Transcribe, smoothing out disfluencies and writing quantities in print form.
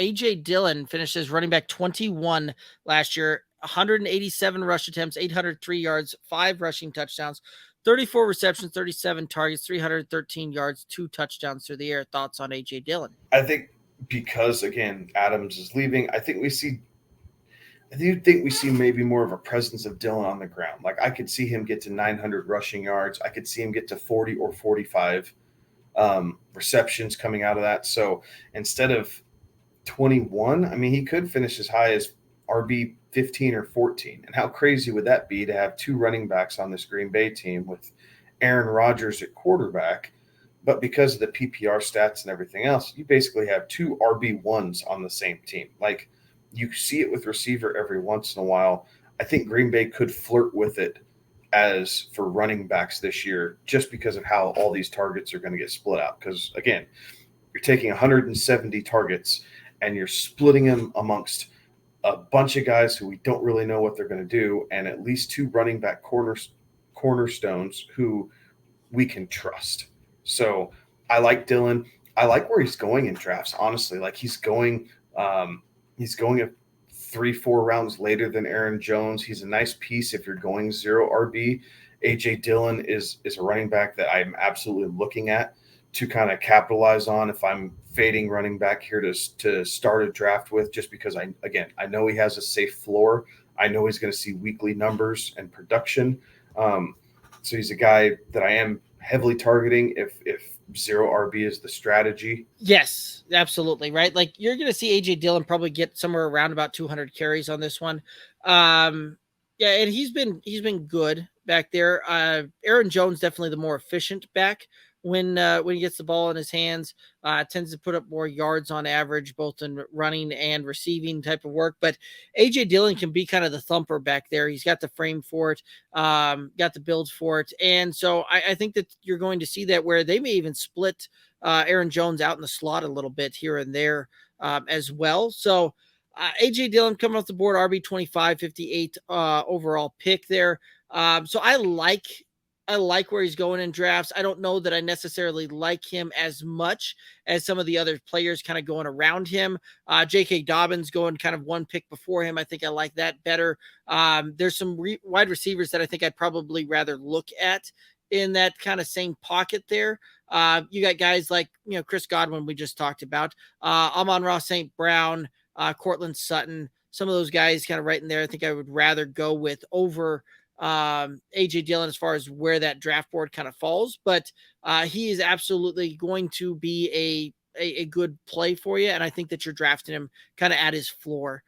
AJ Dillon finished as running back 21 last year, 187 rush attempts, 803 yards, 5 rushing touchdowns, 34 receptions, 37 targets, 313 yards, 2 touchdowns through the air. Thoughts on AJ Dillon? I think because again Adams is leaving, I do think we see maybe more of a presence of Dillon on the ground. Like I could see him get to 900 rushing yards. I could see him get to 40 or 45 receptions coming out of that. So instead of 21, I mean, he could finish as high as RB 15 or 14. And how crazy would that be to have two running backs on this Green Bay team with Aaron Rodgers at quarterback? But because of the PPR stats and everything else, you basically have two RB1s on the same team. Like you see it with receiver every once in a while. I think Green Bay could flirt with it as for running backs this year just because of how all these targets are going to get split out. Because again, you're taking 170 targets and you're splitting them amongst a bunch of guys who we don't really know what they're going to do, and at least two running back cornerstones who we can trust. So I like Dillon. I like where he's going in drafts. Honestly, like he's going a 3-4 rounds later than Aaron Jones. He's a nice piece if you're going zero RB. AJ Dillon is a running back that I'm absolutely looking at to kind of capitalize on if I'm fading running back here to start a draft with, just because I know he has a safe floor. I know he's going to see weekly numbers and production. So he's a guy that I am heavily targeting if zero RB is the strategy. Yes, absolutely. Right. Like you're going to see AJ Dillon probably get somewhere around about 200 carries on this one. Yeah, and he's been good back there. Aaron Jones definitely the more efficient back when he gets the ball in his hands. Tends to put up more yards on average, both in running and receiving type of work. But AJ Dillon can be kind of the thumper back there. He's got the frame for it, got the build for it, and so I think that you're going to see that where they may even split Aaron Jones out in the slot a little bit here and there as well. So AJ Dillon coming off the board, RB 25, 58 overall pick there. So I like where he's going in drafts. I don't know that I necessarily like him as much as some of the other players kind of going around him. J.K. Dobbins going kind of one pick before him. I think I like that better. There's some wide receivers that I think I'd probably rather look at in that kind of same pocket there. You got guys like, Chris Godwin, we just talked about, Amon-Ra St. Brown, Cortland Sutton, some of those guys kind of right in there. I think I would rather go with over AJ Dillon as far as where that draft board kind of falls, but he is absolutely going to be a good play for you. And I think that you're drafting him kind of at his floor